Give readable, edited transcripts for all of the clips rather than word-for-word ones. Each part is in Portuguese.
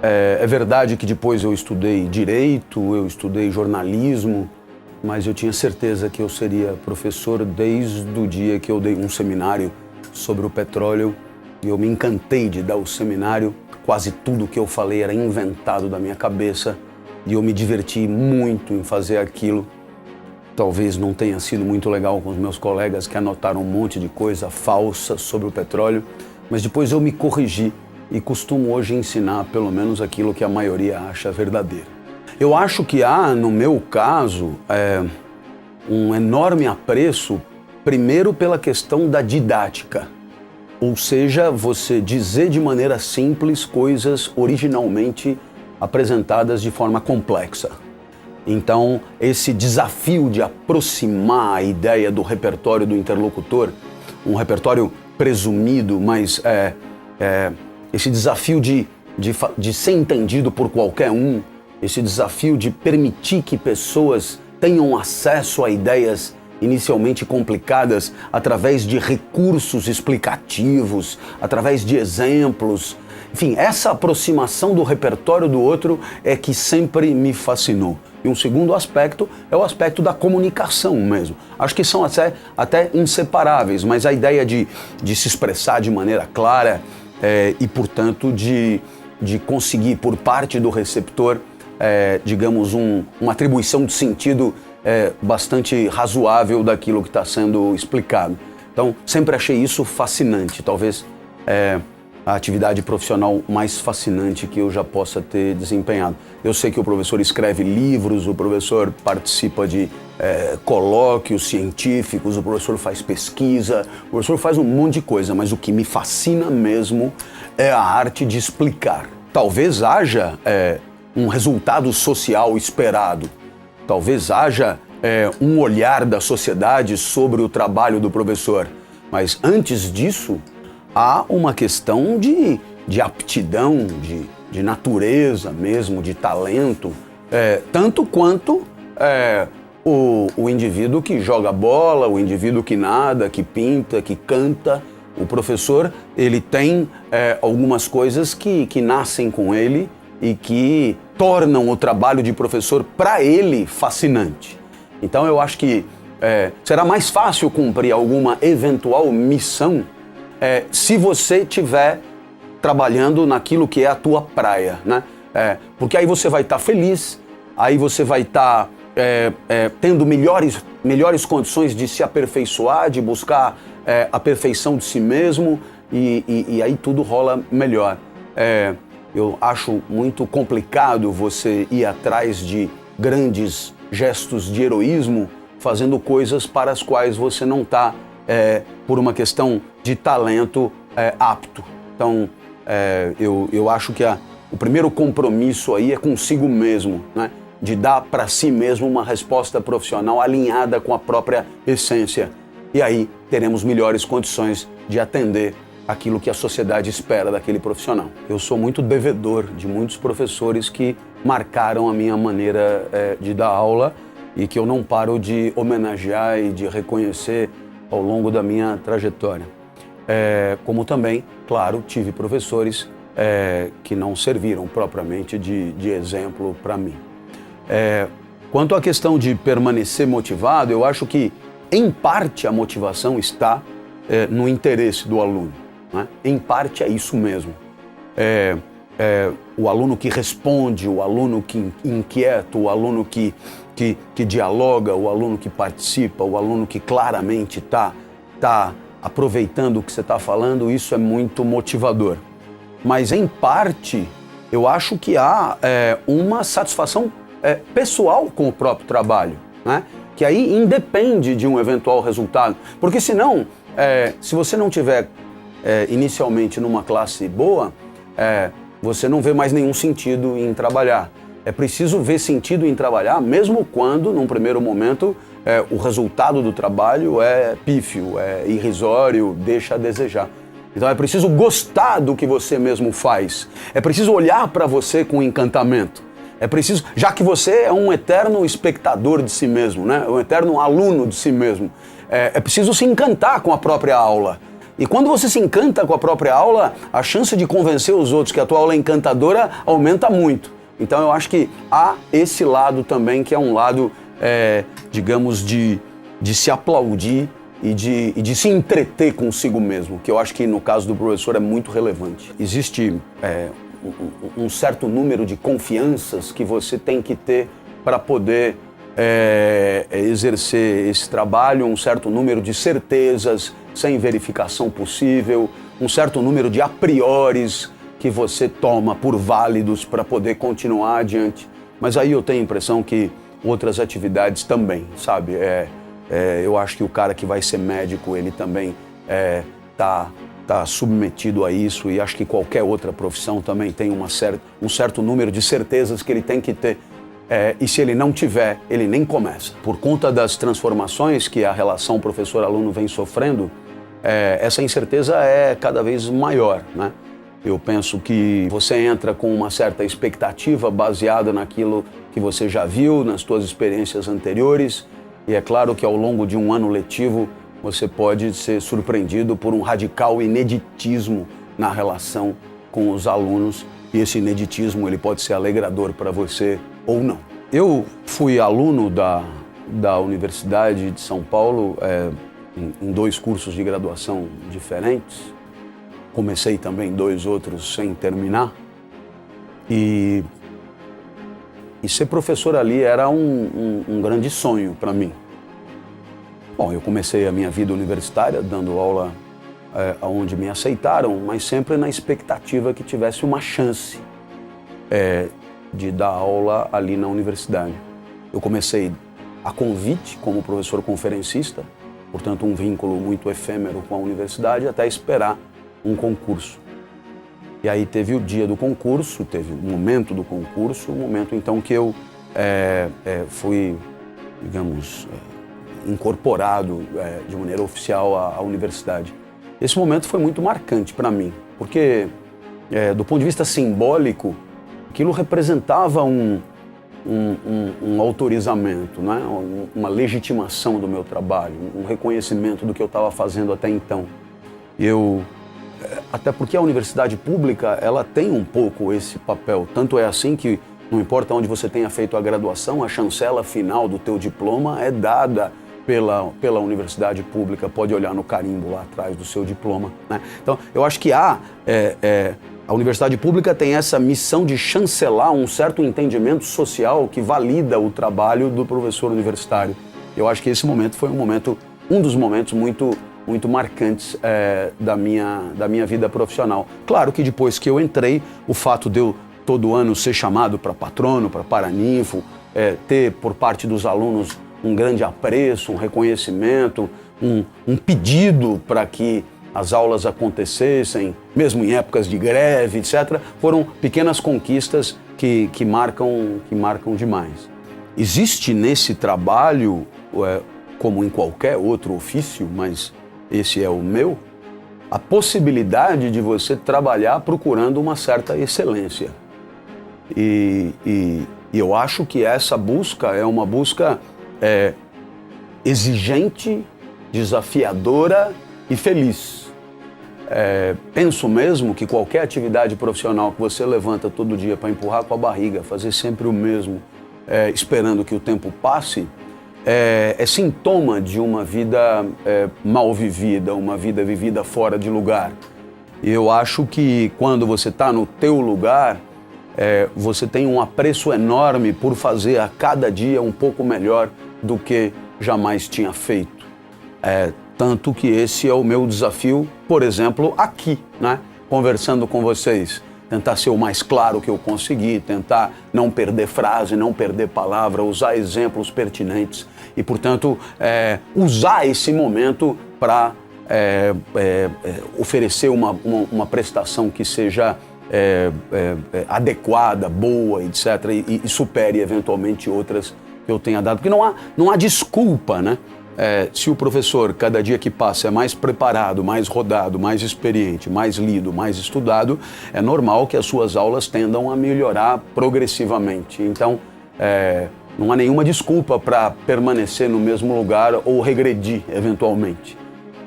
É verdade que depois eu estudei Direito, eu estudei Jornalismo, mas eu tinha certeza que eu seria professor desde o dia que eu dei um seminário sobre o petróleo. E eu me encantei de dar o seminário, quase tudo que eu falei era inventado da minha cabeça e eu me diverti muito em fazer aquilo. Talvez não tenha sido muito legal com os meus colegas que anotaram um monte de coisa falsa sobre o petróleo, mas depois eu me corrigi e costumo hoje ensinar pelo menos aquilo que a maioria acha verdadeiro. Eu acho que há, no meu caso, um enorme apreço, primeiro pela questão da didática, ou seja, você dizer de maneira simples coisas originalmente apresentadas de forma complexa. Então, esse desafio de aproximar a ideia do repertório do interlocutor, um repertório presumido, mas esse desafio de ser entendido por qualquer um, esse desafio de permitir que pessoas tenham acesso a ideias inicialmente complicadas através de recursos explicativos, através de exemplos. Enfim, essa aproximação do repertório do outro é que sempre me fascinou. E um segundo aspecto é o aspecto da comunicação mesmo. Acho que são até inseparáveis, mas a ideia de se expressar de maneira clara e, portanto, de conseguir, por parte do receptor, digamos, uma atribuição de sentido bastante razoável daquilo que está sendo explicado. Então, sempre achei isso fascinante, talvez a atividade profissional mais fascinante que eu já possa ter desempenhado. Eu sei que o professor escreve livros, o professor participa de colóquios científicos, o professor faz pesquisa, o professor faz um monte de coisa, mas o que me fascina mesmo é a arte de explicar. Talvez haja um resultado social esperado, talvez haja um olhar da sociedade sobre o trabalho do professor, mas antes disso há uma questão de aptidão, de natureza mesmo, de talento, tanto quanto o indivíduo que joga bola, o indivíduo que nada, que pinta, que canta. O professor, ele tem algumas coisas que nascem com ele e que tornam o trabalho de professor para ele fascinante. Então eu acho que será mais fácil cumprir alguma eventual missão se você estiver trabalhando naquilo que é a tua praia, né? Porque aí você vai estar feliz, aí você vai estar tendo melhores condições de se aperfeiçoar, de buscar a perfeição de si mesmo e aí tudo rola melhor. Eu acho muito complicado você ir atrás de grandes gestos de heroísmo fazendo coisas para as quais você não está, por uma questão de talento, apto. Então, eu acho que o primeiro compromisso aí é consigo mesmo, né? De dar para si mesmo uma resposta profissional alinhada com a própria essência. E aí teremos melhores condições de atender aquilo que a sociedade espera daquele profissional. Eu sou muito devedor de muitos professores que marcaram a minha maneira de dar aula e que eu não paro de homenagear e de reconhecer ao longo da minha trajetória. Como também, claro, tive professores que não serviram propriamente de exemplo para mim. Quanto à questão de permanecer motivado, eu acho que, em parte, a motivação está no interesse do aluno, né? Em parte é isso mesmo. O aluno que responde, o aluno que inquieta, o aluno que dialoga, o aluno que participa, o aluno que claramente está aproveitando o que você está falando, isso é muito motivador. Mas, em parte, eu acho que há uma satisfação pessoal com o próprio trabalho, né? Que aí independe de um eventual resultado. Porque senão, se você não tiver inicialmente numa classe boa, você não vê mais nenhum sentido em trabalhar. É preciso ver sentido em trabalhar, mesmo quando, num primeiro momento, o resultado do trabalho é pífio, é irrisório, deixa a desejar. Então é preciso gostar do que você mesmo faz. É preciso olhar para você com encantamento. É preciso, já que você é um eterno espectador de si mesmo, né? Um eterno aluno de si mesmo, é preciso se encantar com a própria aula. E quando você se encanta com a própria aula, a chance de convencer os outros que a tua aula é encantadora aumenta muito. Então eu acho que há esse lado também, que é um lado, digamos, de se aplaudir e de se entreter consigo mesmo, que eu acho que no caso do professor é muito relevante. Existe um certo número de confianças que você tem que ter para poder exercer esse trabalho, um certo número de certezas sem verificação possível, um certo número de a prioris que você toma por válidos para poder continuar adiante. Mas aí eu tenho a impressão que outras atividades também, sabe? Eu acho que o cara que vai ser médico, ele também tá submetido a isso, e acho que qualquer outra profissão também tem um certo número de certezas que ele tem que ter. E se ele não tiver, ele nem começa. Por conta das transformações que a relação professor-aluno vem sofrendo, essa incerteza é cada vez maior, né? Eu penso que você entra com uma certa expectativa baseada naquilo que você já viu, nas suas experiências anteriores, e é claro que ao longo de um ano letivo você pode ser surpreendido por um radical ineditismo na relação com os alunos, e esse ineditismo ele pode ser alegrador para você ou não. Eu fui aluno da Universidade de São Paulo em 2 cursos de graduação diferentes. Comecei também 2 outros sem terminar. E ser professor ali era um grande sonho para mim. Bom, eu comecei a minha vida universitária dando aula onde me aceitaram, mas sempre na expectativa que tivesse uma chance de dar aula ali na universidade. Eu comecei a convite como professor conferencista, portanto um vínculo muito efêmero com a universidade, até esperar um concurso. E aí teve o dia do concurso, teve o momento do concurso, o momento então que eu fui, digamos, incorporado de maneira oficial à universidade. Esse momento foi muito marcante para mim, porque do ponto de vista simbólico, aquilo representava um autorizamento, né? Uma legitimação do meu trabalho, um reconhecimento do que eu estava fazendo até então. Até porque a universidade pública, ela tem um pouco esse papel. Tanto é assim que, não importa onde você tenha feito a graduação, a chancela final do teu diploma é dada pela universidade pública. Pode olhar no carimbo lá atrás do seu diploma, né? Então, eu acho que a universidade pública tem essa missão de chancelar um certo entendimento social que valida o trabalho do professor universitário. Eu acho que esse momento foi um dos momentos muito marcantes da minha vida profissional. Claro que depois que eu entrei, o fato de eu todo ano ser chamado para patrono, para paraninfo, ter por parte dos alunos um grande apreço, um reconhecimento, um pedido para que as aulas acontecessem, mesmo em épocas de greve, etc., foram pequenas conquistas que marcam demais. Existe nesse trabalho, como em qualquer outro ofício, mas esse é o meu, a possibilidade de você trabalhar procurando uma certa excelência. E eu acho que essa busca é uma busca exigente, desafiadora e feliz. Penso mesmo que qualquer atividade profissional que você levanta todo dia para empurrar com a barriga, fazer sempre o mesmo, esperando que o tempo passe, é sintoma de uma vida mal vivida, uma vida vivida fora de lugar. E eu acho que quando você está no teu lugar, você tem um apreço enorme por fazer a cada dia um pouco melhor do que jamais tinha feito. Tanto que esse é o meu desafio, por exemplo, aqui, né? Conversando com vocês. Tentar ser o mais claro que eu conseguir, tentar não perder frase, não perder palavra, usar exemplos pertinentes e, portanto, usar esse momento para oferecer uma prestação que seja adequada, boa, etc., e supere eventualmente outras que eu tenha dado. Porque não há desculpa, né? Se o professor, cada dia que passa, é mais preparado, mais rodado, mais experiente, mais lido, mais estudado, é normal que as suas aulas tendam a melhorar progressivamente. Então, não há nenhuma desculpa para permanecer no mesmo lugar ou regredir, eventualmente.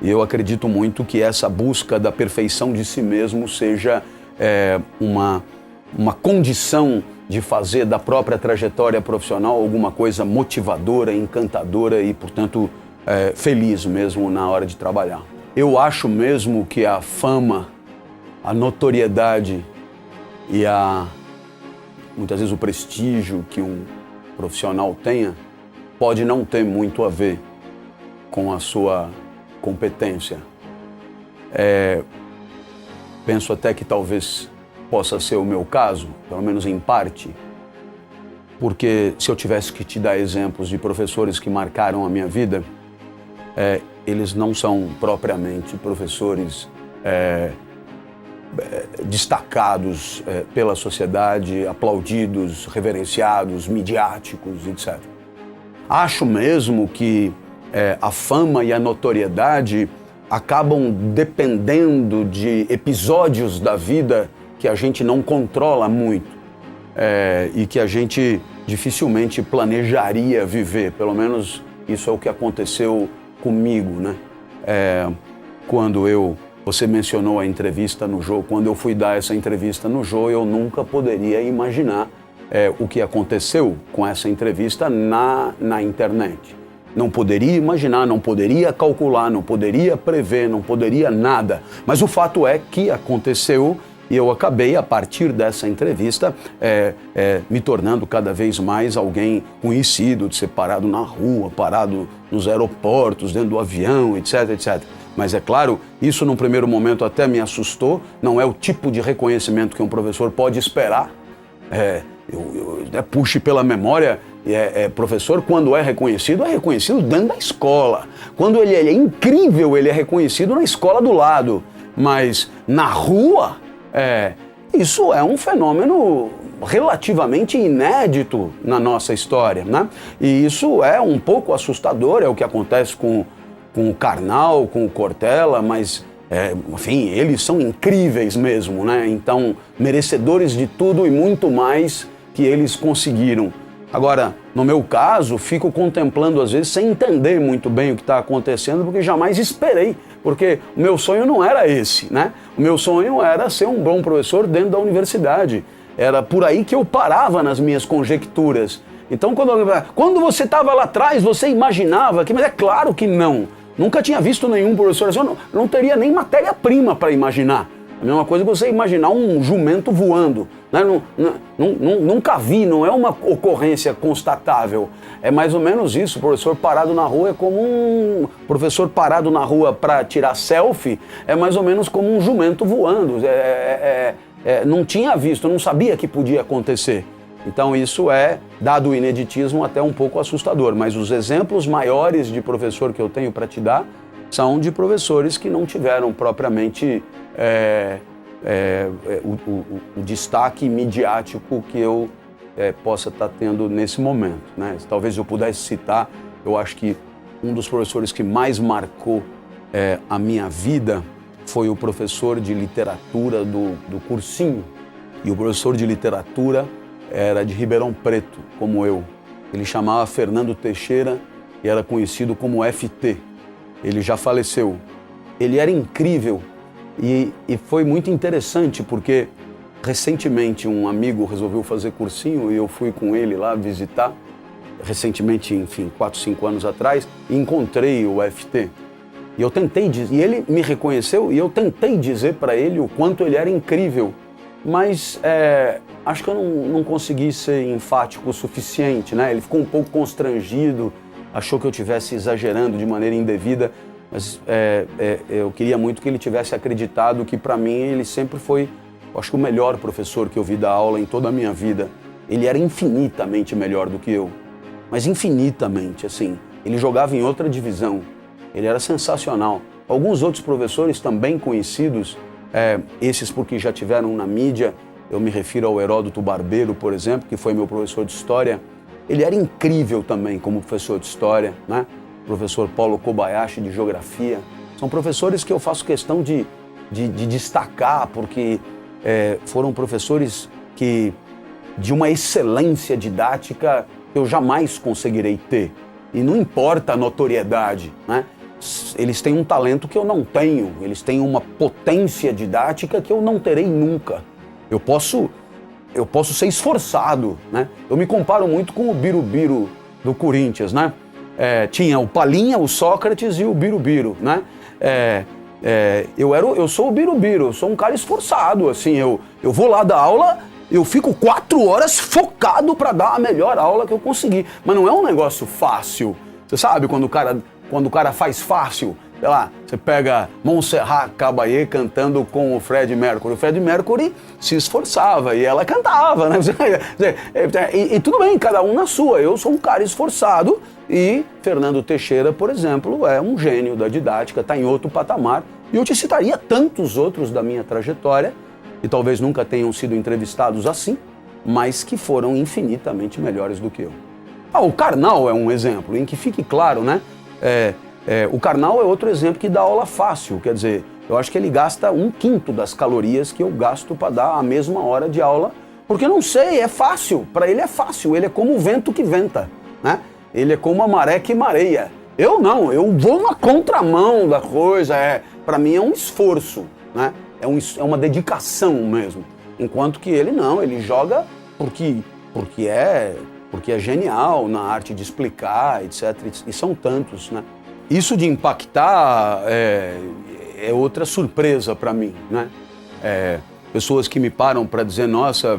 E eu acredito muito que essa busca da perfeição de si mesmo seja uma condição de fazer da própria trajetória profissional alguma coisa motivadora, encantadora e, portanto, feliz mesmo na hora de trabalhar. Eu acho mesmo que a fama, a notoriedade e muitas vezes o prestígio que um profissional tenha pode não ter muito a ver com a sua competência. Penso até que talvez possa ser o meu caso, pelo menos em parte, porque se eu tivesse que te dar exemplos de professores que marcaram a minha vida, eles não são propriamente professores destacados pela sociedade, aplaudidos, reverenciados, midiáticos, etc. Acho mesmo que a fama e a notoriedade acabam dependendo de episódios da vida que a gente não controla muito e que a gente dificilmente planejaria viver. Pelo menos isso é o que aconteceu comigo, né? Você mencionou a entrevista no Jô. Quando eu fui dar essa entrevista no Jô, eu nunca poderia imaginar o que aconteceu com essa entrevista na internet. Não poderia imaginar, não poderia calcular, não poderia prever, não poderia nada. Mas o fato é que aconteceu e eu acabei, a partir dessa entrevista, me tornando cada vez mais alguém conhecido, de ser parado na rua, parado nos aeroportos, dentro do avião, etc, etc. Mas é claro, isso num primeiro momento até me assustou, não é o tipo de reconhecimento que um professor pode esperar. Puxe pela memória, professor, quando é reconhecido dentro da escola. Quando ele é incrível, ele é reconhecido na escola do lado. Mas na rua, isso é um fenômeno relativamente inédito na nossa história, né? E isso é um pouco assustador, é o que acontece com o Karnal, com o Cortella, mas, enfim, eles são incríveis mesmo, né? Então, merecedores de tudo e muito mais que eles conseguiram. Agora, no meu caso, fico contemplando às vezes sem entender muito bem o que está acontecendo, porque jamais esperei, porque o meu sonho não era esse, né? O meu sonho era ser um bom professor dentro da universidade. Era por aí que eu parava nas minhas conjecturas. Então, quando você estava lá atrás, você imaginava que... Mas é claro que não. Nunca tinha visto nenhum professor assim, eu não teria nem matéria-prima para imaginar. A mesma coisa que você imaginar um jumento voando. Né? Nunca vi, não é uma ocorrência constatável. É mais ou menos isso. O professor parado na rua é como um professor parado na rua para tirar selfie, é mais ou menos como um jumento voando. Não tinha visto, não sabia que podia acontecer. Então isso dado o ineditismo, até um pouco assustador. Mas os exemplos maiores de professor que eu tenho para te dar são de professores que não tiveram propriamente o destaque midiático que eu possa estar tendo nesse momento, né? Talvez eu pudesse citar, eu acho que um dos professores que mais marcou a minha vida foi o professor de literatura do cursinho. E o professor de literatura era de Ribeirão Preto, como eu. Ele chamava Fernando Teixeira e era conhecido como FT. Ele já faleceu. Ele era incrível e foi muito interessante porque recentemente um amigo resolveu fazer cursinho e eu fui com ele lá visitar. Recentemente, enfim, 4, 5 anos atrás, e encontrei o FT. E eu tentei dizer, e ele me reconheceu e eu tentei dizer para ele o quanto ele era incrível. Mas acho que eu não consegui ser enfático o suficiente, né? Ele ficou um pouco constrangido, achou que eu estivesse exagerando de maneira indevida, mas eu queria muito que ele tivesse acreditado que, para mim, ele sempre foi, acho que, o melhor professor que eu vi dar aula em toda a minha vida. Ele era infinitamente melhor do que eu, mas infinitamente, assim. Ele jogava em outra divisão, ele era sensacional. Alguns outros professores também conhecidos, esses porque já tiveram na mídia, eu me refiro ao Heródoto Barbeiro, por exemplo, que foi meu professor de História. Ele era incrível também como professor de História, né? Professor Paulo Kobayashi de Geografia. São professores que eu faço questão de destacar, porque foram professores de uma excelência didática que eu jamais conseguirei ter. E não importa a notoriedade, né? eles têm um talento que eu não tenho, eles têm uma potência didática que eu não terei nunca. Eu posso ser esforçado, né? Eu me comparo muito com o Birubiru do Corinthians, né? Tinha o Palinha, o Sócrates e o Birubiru, né? Eu sou o Birubiru, eu sou um cara esforçado, assim, eu vou lá dar aula, eu fico 4 horas focado para dar a melhor aula que eu conseguir. Mas não é um negócio fácil. Você sabe quando o cara faz fácil? Sei lá, você pega Montserrat Caballé cantando com o Freddie Mercury. O Freddie Mercury se esforçava e ela cantava, né? E tudo bem, cada um na sua. Eu sou um cara esforçado e Fernando Teixeira, por exemplo, é um gênio da didática, está em outro patamar. E eu te citaria tantos outros da minha trajetória, que talvez nunca tenham sido entrevistados assim, mas que foram infinitamente melhores do que eu. O Karnal é um exemplo, em que fique claro, né? O Karnal é outro exemplo que dá aula fácil, quer dizer, eu acho que ele gasta 1/5 das calorias que eu gasto para dar a mesma hora de aula, porque não sei, é fácil, para ele é fácil, ele é como o vento que venta, né? Ele é como a maré que mareia. Eu não, eu vou na contramão da coisa, para mim é um esforço, né? É uma dedicação mesmo, enquanto que ele não, ele joga porque é genial na arte de explicar, etc. E são tantos, né? Isso de impactar é outra surpresa para mim, né? Pessoas que me param para dizer, nossa,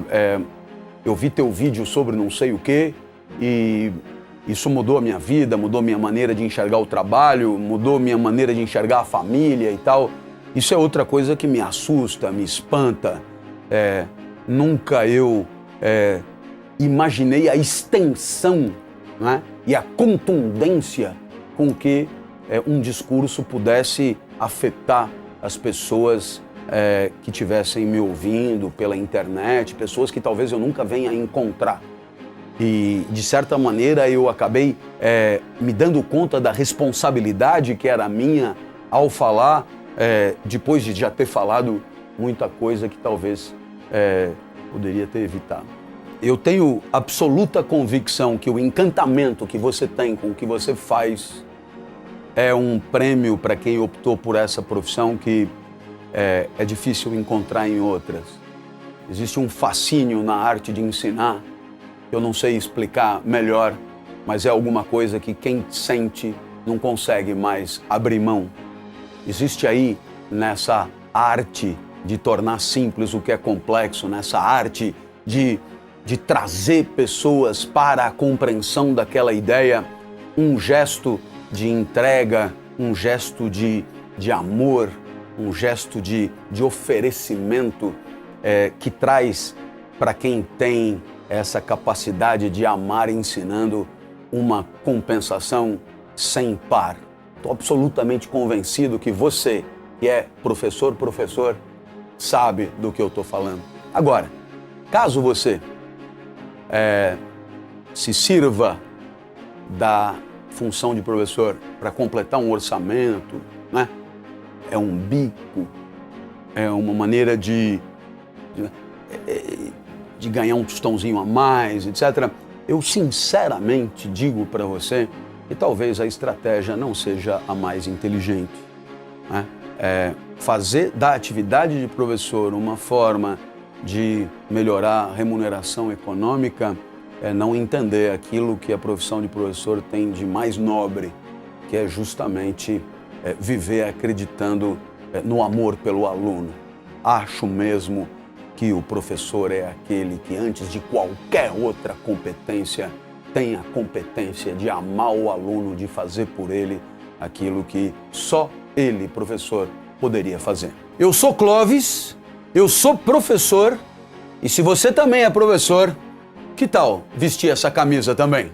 eu vi teu vídeo sobre não sei o quê e isso mudou a minha vida, mudou minha maneira de enxergar o trabalho, mudou minha maneira de enxergar a família e tal. Isso é outra coisa que me assusta, me espanta. Nunca eu imaginei a extensão, né, e a contundência com que um discurso pudesse afetar as pessoas que estivessem me ouvindo pela internet, pessoas que talvez eu nunca venha a encontrar. E, de certa maneira, eu acabei me dando conta da responsabilidade que era minha ao falar, depois de já ter falado muita coisa que talvez poderia ter evitado. Eu tenho absoluta convicção que o encantamento que você tem com o que você faz é um prêmio para quem optou por essa profissão que é difícil encontrar em outras. Existe um fascínio na arte de ensinar, que eu não sei explicar melhor, mas é alguma coisa que quem sente não consegue mais abrir mão. Existe aí, nessa arte de tornar simples o que é complexo, nessa arte de trazer pessoas para a compreensão daquela ideia, um gesto de entrega, um gesto de amor, um gesto de oferecimento que traz para quem tem essa capacidade de amar ensinando uma compensação sem par. Estou absolutamente convencido que você, que é professor, sabe do que eu estou falando. Agora, caso você se sirva da função de professor para completar um orçamento, né? É um bico, é uma maneira de ganhar um tostãozinho a mais, etc. Eu sinceramente digo para você que talvez a estratégia não seja a mais inteligente, né? Fazer da atividade de professor uma forma de melhorar a remuneração econômica é não entender aquilo que a profissão de professor tem de mais nobre, que é justamente viver acreditando no amor pelo aluno. Acho mesmo que o professor é aquele que, antes de qualquer outra competência, tem a competência de amar o aluno, de fazer por ele aquilo que só ele, professor, poderia fazer. Eu sou Clóvis, eu sou professor, e se você também é professor, que tal vestir essa camisa também?